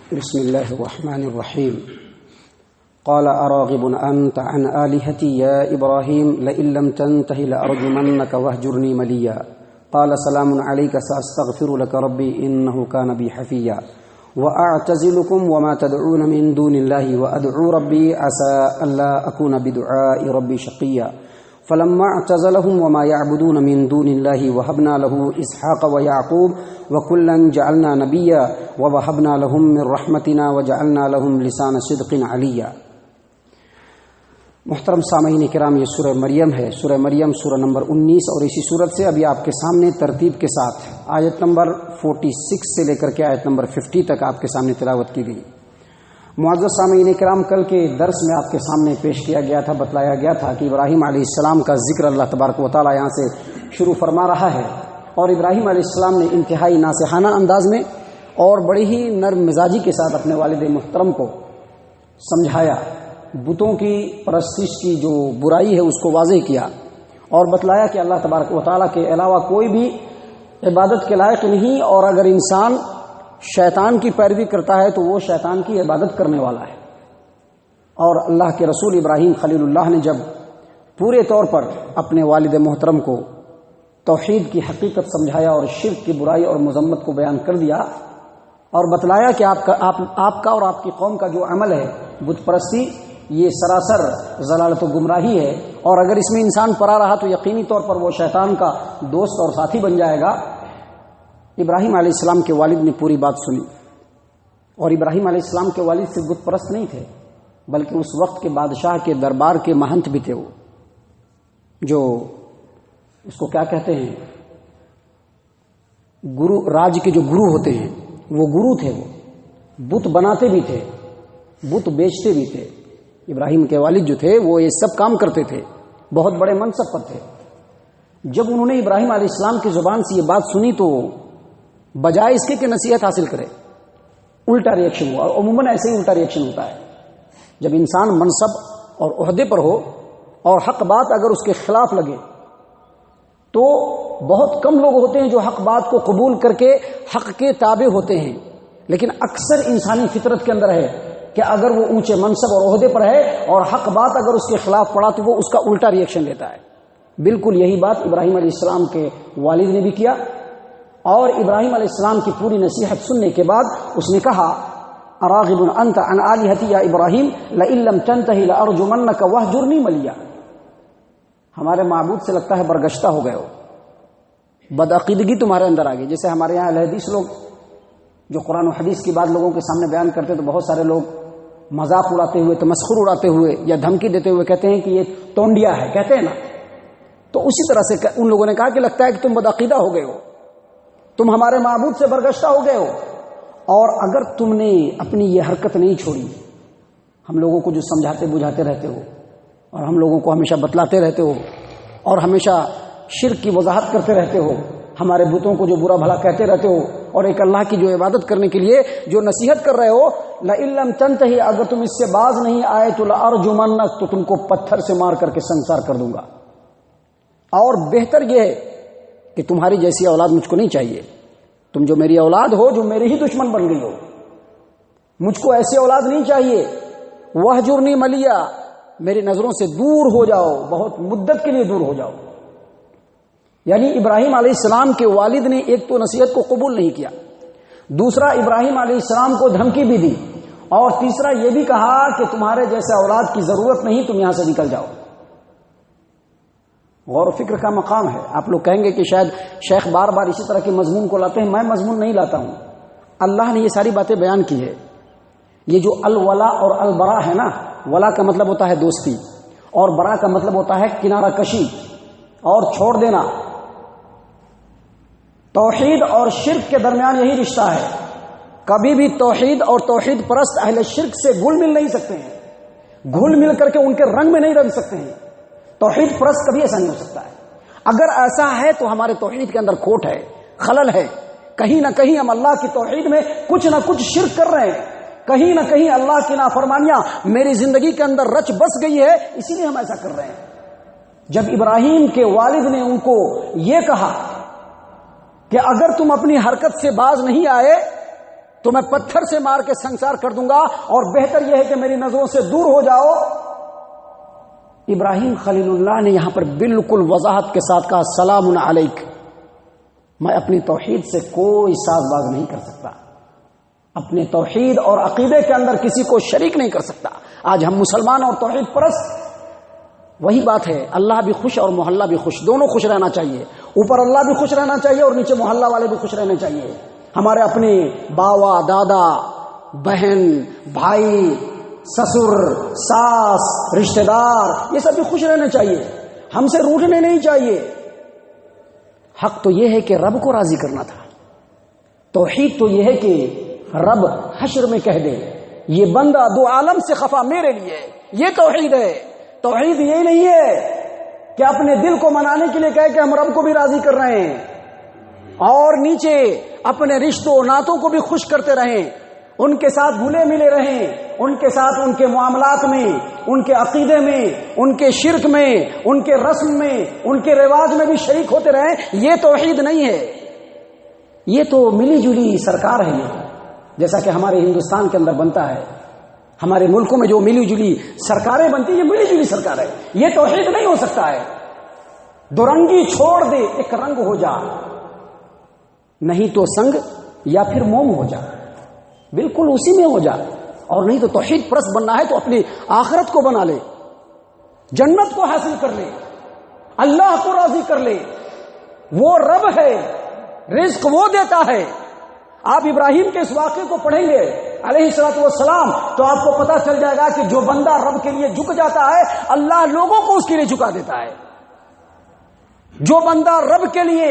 بسم الله الرحمن الرحيم. قال أراغب أنت عن آلهتي يا إبراهيم لئن لم تنته لأرجمنك واهجرني مليا. قال سلام عليك سأستغفر لك ربي إنه كان بي حفيا. وأعتزلكم وما تدعون من دون الله وأدعو ربي عسى ألا أكون بدعاء ربي شقيا. فلما اعتزلهم وما يعبدون من دون الله وهبنا له إسحاق ويعقوب وكلا جعلنا نبيا ووهبنا لهم من رحمتنا وجعلنا لهم لسان صدق عليا. محترم سامعین کرام، یہ سورہ مریم ہے. سورہ مریم سورہ نمبر 19 اور اسی صورت سے ابھی آپ کے سامنے ترتیب کے ساتھ آیت نمبر 46 سے لے کر کے آیت نمبر 50 تک آپ کے سامنے تلاوت کی گئی. معزز سامعین کرام، کل کے درس میں آپ کے سامنے پیش کیا گیا تھا، بتلایا گیا تھا کہ ابراہیم علیہ السلام کا ذکر اللہ تبارک و تعالیٰ یہاں سے شروع فرما رہا ہے، اور ابراہیم علیہ السلام نے انتہائی ناصحانہ انداز میں اور بڑی ہی نرم مزاجی کے ساتھ اپنے والد محترم کو سمجھایا، بتوں کی پرستش کی جو برائی ہے اس کو واضح کیا، اور بتلایا کہ اللہ تبارک و تعالیٰ کے علاوہ کوئی بھی عبادت کے لائق نہیں، اور اگر انسان شیطان کی پیروی کرتا ہے تو وہ شیطان کی عبادت کرنے والا ہے. اور اللہ کے رسول ابراہیم خلیل اللہ نے جب پورے طور پر اپنے والد محترم کو توحید کی حقیقت سمجھایا اور شرک کی برائی اور مذمت کو بیان کر دیا، اور بتلایا کہ آپ کا اور آپ کی قوم کا جو عمل ہے بت پرستی، یہ سراسر ضلالت و گمراہی ہے، اور اگر اس میں انسان پڑا رہا تو یقینی طور پر وہ شیطان کا دوست اور ساتھی بن جائے گا. ابراہیم علیہ السلام کے والد نے پوری بات سنی، اور ابراہیم علیہ السلام کے والد سے بت پرست نہیں تھے، بلکہ اس وقت کے بادشاہ کے دربار کے مہنت بھی تھے. وہ جو اس کو کیا کہتے ہیں، گرو، راج کے جو گرو ہوتے ہیں وہ گرو تھے. وہ بت بناتے بھی تھے، بت بیچتے بھی تھے. ابراہیم کے والد جو تھے وہ یہ سب کام کرتے تھے، بہت بڑے منصب پر تھے. جب انہوں نے ابراہیم علیہ السلام کی زبان سے یہ بات سنی تو بجائے اس کے کہ نصیحت حاصل کرے، الٹا ریئیکشن ہوا. اور عموماً ایسے ہی الٹا ریئیکشن ہوتا ہے جب انسان منصب اور عہدے پر ہو اور حق بات اگر اس کے خلاف لگے تو بہت کم لوگ ہوتے ہیں جو حق بات کو قبول کر کے حق کے تابع ہوتے ہیں. لیکن اکثر انسانی فطرت کے اندر ہے کہ اگر وہ اونچے منصب اور عہدے پر ہے اور حق بات اگر اس کے خلاف پڑا تو وہ اس کا الٹا ریئیکشن لیتا ہے. بالکل یہی بات ابراہیم علیہ السلام کے والد نے بھی کیا، اور ابراہیم علیہ السلام کی پوری نصیحت سننے کے بعد اس نے کہا اراغب انت عن آلہتی یا ابراہیم لئن لم تنتہی لارجمنک واہجرنی ملیا. ہمارے معبود سے لگتا ہے برگشتہ ہو گئے ہو، بدعقیدگی تمہارے اندر آ گئی. جیسے ہمارے یہاں اہل حدیث لوگ جو قرآن و حدیث کی بات لوگوں کے سامنے بیان کرتے تو بہت سارے لوگ مذاق اڑاتے ہوئے، تمسخر اڑاتے ہوئے یا دھمکی دیتے ہوئے کہتے ہیں کہ یہ تونڈیا ہے، کہتے ہیں نا. تو اسی طرح سے ان لوگوں نے کہا کہ لگتا ہے کہ تم بدعقیدہ ہو گئے ہو، تم ہمارے معبود سے برگشتہ ہو گئے ہو. اور اگر تم نے اپنی یہ حرکت نہیں چھوڑی، ہم لوگوں کو جو سمجھاتے بجھاتے رہتے ہو اور ہم لوگوں کو ہمیشہ بتلاتے رہتے ہو اور ہمیشہ شرک کی وضاحت کرتے رہتے ہو، ہمارے بتوں کو جو برا بھلا کہتے رہتے ہو، اور ایک اللہ کی جو عبادت کرنے کے لیے جو نصیحت کر رہے ہو، لئن لم تنتہی، اگر تم اس سے باز نہیں آئے تو لارجمنک، تو تم کو پتھر سے مار کر کے سنسار کر دوں گا. اور بہتر یہ ہے کہ تمہاری جیسی اولاد مجھ کو نہیں چاہیے. تم جو میری اولاد ہو، جو میری ہی دشمن بن گئی ہو، مجھ کو ایسی اولاد نہیں چاہیے. واہجرنی ملیا، میری نظروں سے دور ہو جاؤ، بہت مدت کے لیے دور ہو جاؤ. یعنی ابراہیم علیہ السلام کے والد نے ایک تو نصیحت کو قبول نہیں کیا، دوسرا ابراہیم علیہ السلام کو دھمکی بھی دی، اور تیسرا یہ بھی کہا کہ تمہارے جیسے اولاد کی ضرورت نہیں، تم یہاں سے نکل جاؤ. غور و فکر کا مقام ہے. آپ لوگ کہیں گے کہ شاید شیخ بار بار اسی طرح کے مضمون کو لاتے ہیں. میں مضمون نہیں لاتا ہوں، اللہ نے یہ ساری باتیں بیان کی ہے. یہ جو الولا اور البرا ہے نا، ولا کا مطلب ہوتا ہے دوستی، اور برا کا مطلب ہوتا ہے کنارہ کشی اور چھوڑ دینا. توحید اور شرک کے درمیان یہی رشتہ ہے. کبھی بھی توحید اور توحید پرست اہل شرک سے گھل مل نہیں سکتے ہیں، گھل مل کر کے ان کے رنگ میں نہیں رنگ سکتے ہیں. توحید پرست کبھی ایسا نہیں ہو سکتا ہے. اگر ایسا ہے تو ہمارے توحید کے اندر کھوٹ ہے، خلل ہے. کہیں نہ کہیں ہم اللہ کی توحید میں کچھ نہ کچھ شرک کر رہے ہیں، کہیں نہ کہیں اللہ کی نافرمانیاں میری زندگی کے اندر رچ بس گئی ہے، اسی لیے ہم ایسا کر رہے ہیں. جب ابراہیم کے والد نے ان کو یہ کہا کہ اگر تم اپنی حرکت سے باز نہیں آئے تو میں پتھر سے مار کے سنسار کر دوں گا، اور بہتر یہ ہے کہ میری نظروں سے دور ہو جاؤ۔ ابراہیم خلیل اللہ نے یہاں پر بالکل وضاحت کے ساتھ کہا سلام علیک، میں اپنی توحید سے کوئی ساز باز نہیں کر سکتا، اپنے توحید اور عقیدے کے اندر کسی کو شریک نہیں کر سکتا۔ آج ہم مسلمان اور توحید پرست، وہی بات ہے، اللہ بھی خوش اور محلہ بھی خوش، دونوں خوش رہنا چاہیے، اوپر اللہ بھی خوش رہنا چاہیے اور نیچے محلہ والے بھی خوش رہنے چاہیے۔ ہمارے اپنے باوا، دادا، بہن، بھائی، سسر، ساس، رشتہ دار، یہ سب بھی خوش رہنے چاہیے، ہم سے روٹھنے نہیں چاہیے۔ حق تو یہ ہے کہ رب کو راضی کرنا تھا، توحید تو یہ ہے کہ رب حشر میں کہہ دے یہ بندہ دو عالم سے خفا میرے لیے، یہ توحید ہے۔ توحید یہ نہیں ہے کہ اپنے دل کو منانے کے لیے کہے کہ ہم رب کو بھی راضی کر رہے ہیں اور نیچے اپنے رشتوں ناتوں کو بھی خوش کرتے رہیں، ان کے ساتھ گھلے ملے رہیں، ان کے ساتھ ان کے معاملات میں، ان کے عقیدے میں، ان کے شرک میں، ان کے رسم میں، ان کے رواج میں بھی شریک ہوتے رہیں۔ یہ توحید نہیں ہے، یہ تو ملی جلی سرکار ہے۔ یہ جیسا کہ ہمارے ہندوستان کے اندر بنتا ہے، ہمارے ملکوں میں جو ملی جلی سرکاریں بنتی ہیں، یہ ملی جلی سرکار ہے، یہ توحید نہیں ہو سکتا ہے۔ دو رنگی چھوڑ دے، ایک رنگ ہو جا، نہیں تو سنگ یا پھر موم ہو جا، بالکل اسی میں ہو جا۔ اور نہیں تو توحید پرست بننا ہے تو اپنی آخرت کو بنا لے، جنت کو حاصل کر لے، اللہ کو راضی کر لے، وہ رب ہے، رزق وہ دیتا ہے۔ آپ ابراہیم کے اس واقعے کو پڑھیں گے علیہ الصلوۃ والسلام تو آپ کو پتا چل جائے گا کہ جو بندہ رب کے لیے جھک جاتا ہے، اللہ لوگوں کو اس کے لیے جھکا دیتا ہے۔ جو بندہ رب کے لیے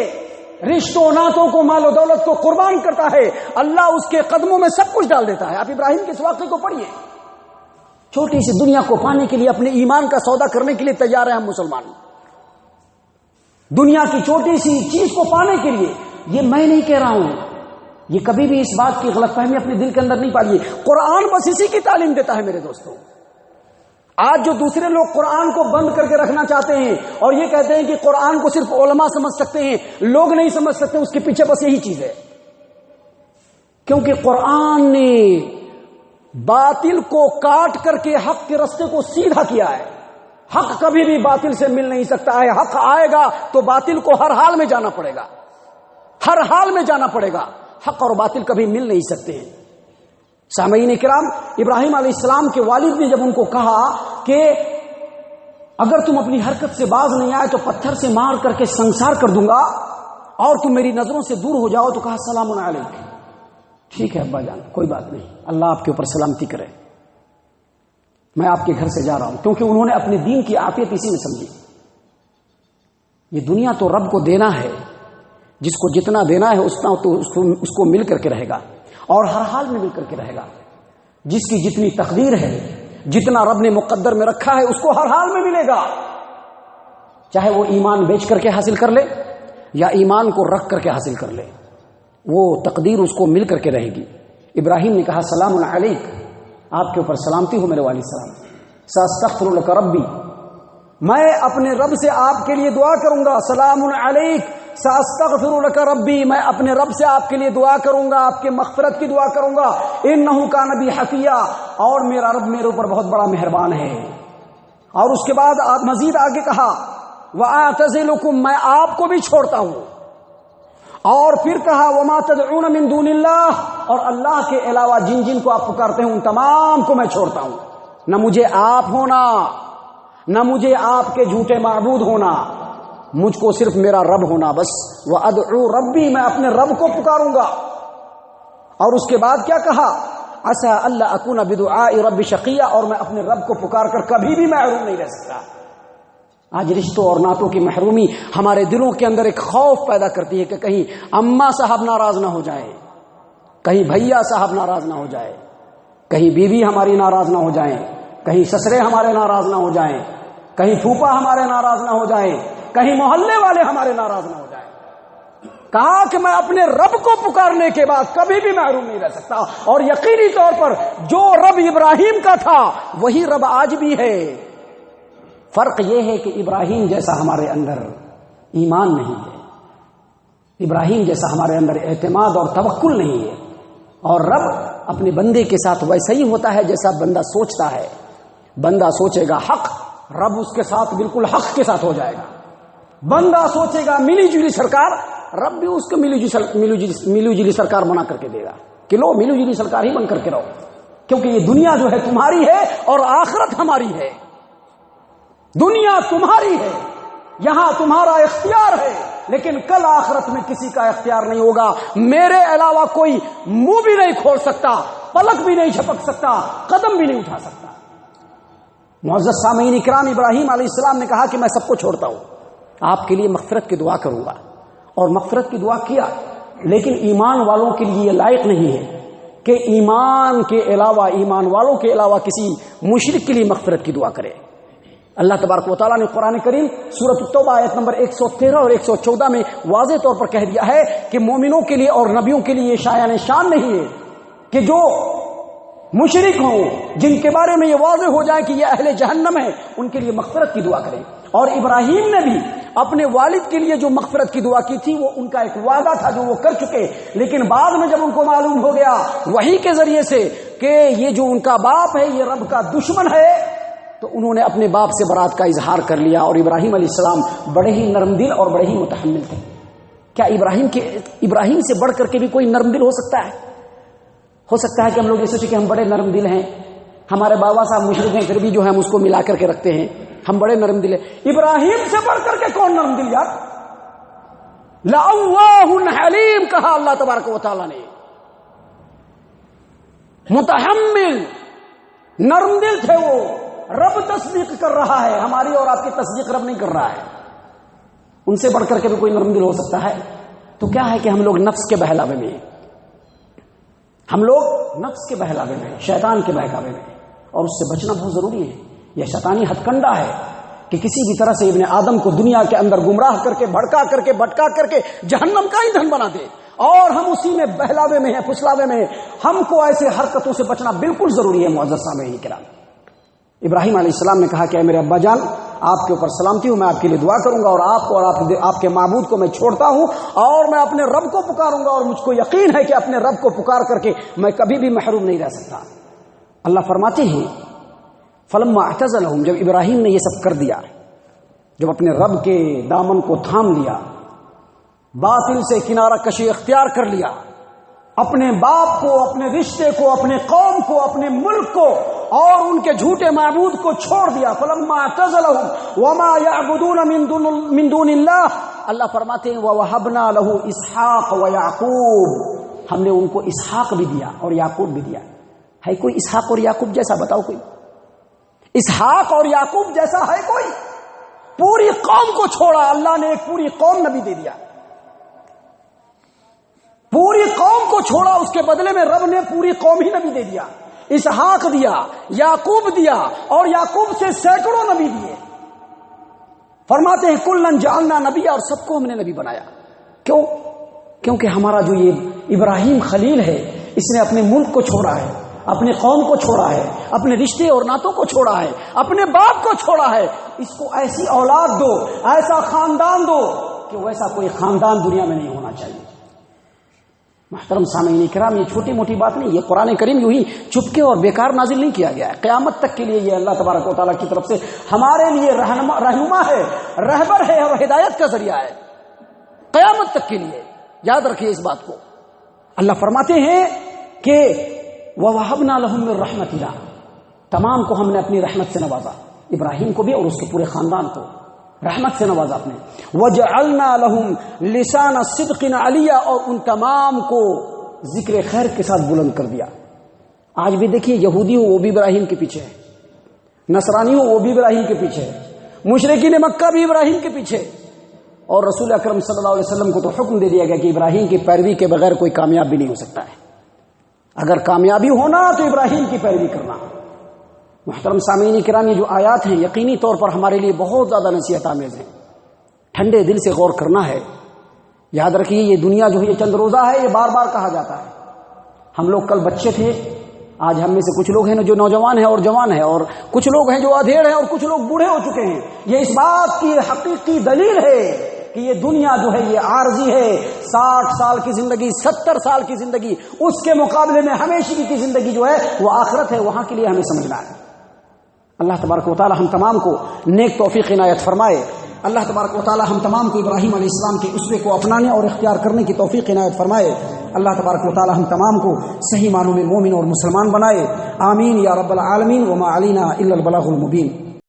رشتوں ناتوں کو، مال و دولت کو قربان کرتا ہے، اللہ اس کے قدموں میں سب کچھ ڈال دیتا ہے۔ آپ ابراہیم کے اس واقعے کو پڑھیے، چھوٹی سی دنیا کو پانے کے لیے، اپنے ایمان کا سودا کرنے کے لیے تیار ہیں ہم مسلمان، دنیا کی چھوٹی سی چیز کو پانے کے لیے۔ یہ میں نہیں کہہ رہا ہوں، یہ کبھی بھی اس بات کی غلط فہمی اپنے دل کے اندر نہیں پالیے، قرآن بس اسی کی تعلیم دیتا ہے میرے دوستوں۔ آج جو دوسرے لوگ قرآن کو بند کر کے رکھنا چاہتے ہیں اور یہ کہتے ہیں کہ قرآن کو صرف علماء سمجھ سکتے ہیں، لوگ نہیں سمجھ سکتے، اس کے پیچھے بس یہی چیز ہے، کیونکہ قرآن نے باطل کو کاٹ کر کے حق کے رستے کو سیدھا کیا ہے۔ حق کبھی بھی باطل سے مل نہیں سکتا ہے، حق آئے گا تو باطل کو ہر حال میں جانا پڑے گا، ہر حال میں جانا پڑے گا، حق اور باطل کبھی مل نہیں سکتے ہیں۔ سامعین کرام، ابراہیم علیہ السلام کے والد نے جب ان کو کہا کہ اگر تم اپنی حرکت سے باز نہیں آئے تو پتھر سے مار کر کے سنسار کر دوں گا اور تم میری نظروں سے دور ہو جاؤ، تو کہا سلام علیکم، ٹھیک ہے ابا جان، کوئی بات نہیں، اللہ آپ کے اوپر سلامتی کرے، میں آپ کے گھر سے جا رہا ہوں۔ کیونکہ انہوں نے اپنے دین کی عافیت اسی میں سمجھی۔ یہ دنیا تو رب کو دینا ہے، جس کو جتنا دینا ہے اتنا تو اس کو مل کر کے رہے گا اور ہر حال میں مل کر کے رہے گا۔ جس کی جتنی تقدیر ہے، جتنا رب نے مقدر میں رکھا ہے، اس کو ہر حال میں ملے گا، چاہے وہ ایمان بیچ کر کے حاصل کر لے یا ایمان کو رکھ کر کے حاصل کر لے، وہ تقدیر اس کو مل کر کے رہے گی۔ ابراہیم نے کہا سلام علیک، آپ کے اوپر سلامتی ہو میرے والد صاحب، ساستغفر لک ربی، میں اپنے رب سے آپ کے لیے دعا کروں گا، سلام علیک ساستغفر لک ربی، میں اپنے رب سے آپ کے لیے دعا کروں گا، آپ کے مغفرت کی دعا کروں گا، انہ کان بی حفیہ، اور میرا رب میرے اوپر بہت بڑا مہربان ہے۔ اور اس کے بعد آپ مزید آگے کہا وَأَعْتَزِلُكُمْ، میں آپ کو بھی چھوڑتا ہوں، اور پھر کہا وَمَا تَدْعُونَ مِن دُونِ اللَّهِ، اور اللہ کے علاوہ جن جن کو آپ پکارتے ہیں ان تمام کو میں چھوڑتا ہوں، نہ مجھے آپ ہونا، نہ مجھے آپ کے جھوٹے معبود ہونا، مجھ کو صرف میرا رب ہونا بس۔ وَأَدْعُو رَبِّي، میں اپنے رب کو پکاروں گا۔ اور اس کے بعد کیا کہا عَسَىٰ أَلَّا أَكُونَ بِدُعَاءِ رَبِّ شَقِيًّا، اور میں اپنے رب کو پکار کر کبھی بھی محروم نہیں رہ سکتا۔ آج رشتوں اور ناتوں کی محرومی ہمارے دلوں کے اندر ایک خوف پیدا کرتی ہے کہ کہیں اماں صاحب ناراض نہ ہو جائیں، کہیں بھیا صاحب ناراض نہ ہو جائے، کہیں بیوی ہماری ناراض نہ ہو جائیں، کہیں سسرے ہمارے ناراض نہ ہو جائیں، کہیں پھوپا ہمارے ناراض نہ ہو جائیں، کہیں محلے والے ہمارے ناراض نہ ہو جائیں۔ کہا کہ میں اپنے رب کو پکارنے کے بعد کبھی بھی محروم نہیں رہ سکتا، اور یقینی طور پر جو رب ابراہیم کا تھا وہی رب آج بھی ہے۔ فرق یہ ہے کہ ابراہیم جیسا ہمارے اندر ایمان نہیں ہے، ابراہیم جیسا ہمارے اندر اعتماد اور توکل نہیں ہے، اور رب اپنے بندے کے ساتھ ویسا ہی ہوتا ہے جیسا بندہ سوچتا ہے. بندہ سوچے گا حق، رب اس کے ساتھ بالکل حق کے ساتھ ہو جائے گا. بندہ سوچے گا ملی جلی سرکار، رب بھی اس کو ملی جلی سرکار بنا کر کے دے گا کہ لو ملی جلی سرکار ہی بن کر کے رہو، کیونکہ یہ دنیا جو ہے تمہاری ہے اور آخرت ہماری ہے. دنیا تمہاری ہے، یہاں تمہارا اختیار ہے، لیکن کل آخرت میں کسی کا اختیار نہیں ہوگا. میرے علاوہ کوئی منہ بھی نہیں کھول سکتا، پلک بھی نہیں جھپک سکتا، قدم بھی نہیں اٹھا سکتا. معزز سامعین اکرام، ابراہیم علیہ السلام نے کہا کہ میں سب کو چھوڑتا ہوں، آپ کے لیے مغفرت کی دعا کروں گا. اور مغفرت کی دعا کیا، لیکن ایمان والوں کے لیے یہ لائق نہیں ہے کہ ایمان کے علاوہ، ایمان والوں کے علاوہ کسی مشرک کے لیے مغفرت کی دعا کرے. اللہ تبارک و تعالیٰ نے قرآن کریم سورۃ التوبہ آیت نمبر 113 اور 114 میں واضح طور پر کہہ دیا ہے کہ مومنوں کے لیے اور نبیوں کے لیے یہ شایان شان نہیں ہے کہ جو مشرک ہوں، جن کے بارے میں یہ واضح ہو جائے کہ یہ اہل جہنم ہے، ان کے لیے مغفرت کی دعا کریں. اور ابراہیم نے بھی اپنے والد کے لیے جو مغفرت کی دعا کی تھی وہ ان کا ایک وعدہ تھا جو وہ کر چکے، لیکن بعد میں جب ان کو معلوم ہو گیا وحی کے ذریعے سے کہ یہ جو ان کا باپ ہے یہ رب کا دشمن ہے، تو انہوں نے اپنے باپ سے برات کا اظہار کر لیا. اور ابراہیم علیہ السلام بڑے ہی نرم دل اور بڑے ہی متحمل تھے. کیا ابراہیم سے بڑھ کر کے بھی کوئی نرم دل ہو سکتا ہے؟ ہو سکتا ہے کہ ہم لوگ یہ سوچیں کہ ہم بڑے نرم دل ہیں، ہمارے بابا صاحب مشرک ہیں پھر بھی جو ہے ہم اس کو ملا کر کے رکھتے ہیں، ہم بڑے نرم دل ہیں. ابراہیم سے بڑھ کر کے کون نرم دل یار؟ لَأَوَّاهٌ حَلِيمٌ کہا اللہ تبارک و تعالیٰ نے. متحمل نرم دل تھے وہ. رب تصدیق کر رہا ہے، ہماری اور آپ کی تصدیق رب نہیں کر رہا ہے. ان سے بڑھ کر کے بھی کوئی نرم دل ہو سکتا ہے؟ تو کیا ہے کہ ہم لوگ نفس کے بہلاوے میں، ہم لوگ نفس کے بہلاوے میں، شیطان کے بہکاوے میں، اور اس سے بچنا بہت ضروری ہے. یہ شیطانی ہتھ کنڈا ہے کہ کسی بھی طرح سے ابن آدم کو دنیا کے اندر گمراہ کر کے، بھڑکا کر کے، بھٹکا کر کے جہنم کا ایندھن بنا دے، اور ہم اسی میں بہلاوے میں ہیں، پھسلاوے میں ہیں. ہم کو ایسے حرکتوں سے بچنا بالکل ضروری ہے. معزز سامعین کرام، ابراہیم علیہ السلام نے کہا کہ اے میرے ابا جان، آپ کے اوپر سلامتی ہوں، میں آپ کے لیے دعا کروں گا، اور آپ کو اور آپ کے معبود کو میں چھوڑتا ہوں، اور میں اپنے رب کو پکاروں گا، اور مجھ کو یقین ہے کہ اپنے رب کو پکار کر کے میں کبھی بھی محروم نہیں رہ سکتا. اللہ فرماتے ہیں فلما اعتزلهم، جب ابراہیم نے یہ سب کر دیا، جب اپنے رب کے دامن کو تھام لیا، باطل سے کنارہ کشی اختیار کر لیا، اپنے باپ کو، اپنے رشتے کو، اپنے قوم کو، اپنے ملک کو اور ان کے جھوٹے معبود کو چھوڑ دیا. فلما اعتزلهم وما يعبدون من دون اللہ، اللہ فرماتے ہیں ووهبنا له اسحاق ويعقوب، ہم نے ان کو اسحاق بھی دیا اور یعقوب بھی دیا. ہے کوئی اسحاق اور یعقوب جیسا؟ بتاؤ کوئی اسحاق اور یعقوب جیسا ہے کوئی؟ پوری قوم کو چھوڑا اللہ نے، ایک پوری قوم نبی دے دیا. پوری قوم کو چھوڑا، اس کے بدلے میں رب نے پوری قوم ہی نبی دے دیا. اسحاق دیا، یعقوب دیا، اور یعقوب سے سینکڑوں نبی دیے. فرماتے ہیں کلن جعلنا نبی، اور سب کو ہم نے نبی بنایا. کیوں؟ کیونکہ ہمارا جو یہ ابراہیم خلیل ہے، اس نے اپنے ملک کو چھوڑا ہے، اپنے قوم کو چھوڑا ہے، اپنے رشتے اور ناتوں کو چھوڑا ہے، اپنے باپ کو چھوڑا ہے. اس کو ایسی اولاد دو، ایسا خاندان دو کہ ویسا کوئی خاندان دنیا میں نہیں ہونا چاہیے. محترم سامعین کرام، یہ چھوٹی موٹی بات نہیں، یہ قرآن کریم یوں ہی چپکے اور بیکار نازل نہیں کیا گیا ہے. قیامت تک کے لیے یہ اللہ تبارک و تعالیٰ کی طرف سے ہمارے لیے رہنما ہے، رہبر ہے اور ہدایت کا ذریعہ ہے قیامت تک کے لیے. یاد رکھیے اس بات کو. اللہ فرماتے ہیں کہ وَوَهَبْنَا لَهُم مِّن رَحْمَتِنَا، تمام کو ہم نے اپنی رحمت سے نوازا، ابراہیم کو بھی اور اس کے پورے خاندان کو رحمت سے نوازا اپنے. وَجَعَلْنَا لَهُمْ لِسَانَ صِدْقٍ عَلِيًّا، اور ان تمام کو ذکر خیر کے ساتھ بلند کر دیا. آج بھی دیکھیے، یہودی ہو وہ بھی ابراہیم کے پیچھے ہے، نصرانی ہو وہ بھی ابراہیم کے پیچھے ہے، مشرکین مکہ بھی ابراہیم کے پیچھے. اور رسول اکرم صلی اللہ علیہ وسلم کو تو حکم دے دیا گیا کہ ابراہیم کی پیروی کے بغیر کوئی کامیاب بھی نہیں ہو سکتا ہے. اگر کامیابی ہونا تو ابراہیم کی پیروی کرنا. محترم سامعین کرام، یہ جو آیات ہیں یقینی طور پر ہمارے لیے بہت زیادہ نصیحت آمیز ہیں. ٹھنڈے دل سے غور کرنا ہے. یاد رکھیے، یہ دنیا جو ہے یہ چند روزہ ہے، یہ بار بار کہا جاتا ہے. ہم لوگ کل بچے تھے، آج ہم میں سے کچھ لوگ ہیں جو نوجوان ہیں اور جوان ہیں، اور کچھ لوگ ہیں جو ادھیڑ ہیں اور کچھ لوگ بوڑھے ہو چکے ہیں. یہ اس بات کی حقیقی دلیل ہے کہ یہ دنیا جو ہے یہ عارضی ہے، 60 سال کی زندگی، 70 سال کی زندگی، اس کے مقابلے میں ہمیشگی کی زندگی جو ہے وہ آخرت ہے، وہاں کے لیے ہمیں سمجھنا ہے۔ اللہ تبارک و تعالی ہم تمام کو نیک توفیق عنایت فرمائے۔ اللہ تبارک و تعالی ہم تمام کو ابراہیم علیہ السلام کے اسوے کو اپنانے اور اختیار کرنے کی توفیق عنایت فرمائے۔ اللہ تبارک و تعالی ہم تمام کو صحیح معنوں میں مومن اور مسلمان بنائے۔ آمین یا رب العالمین، وما علینا الا البلاغ المبین۔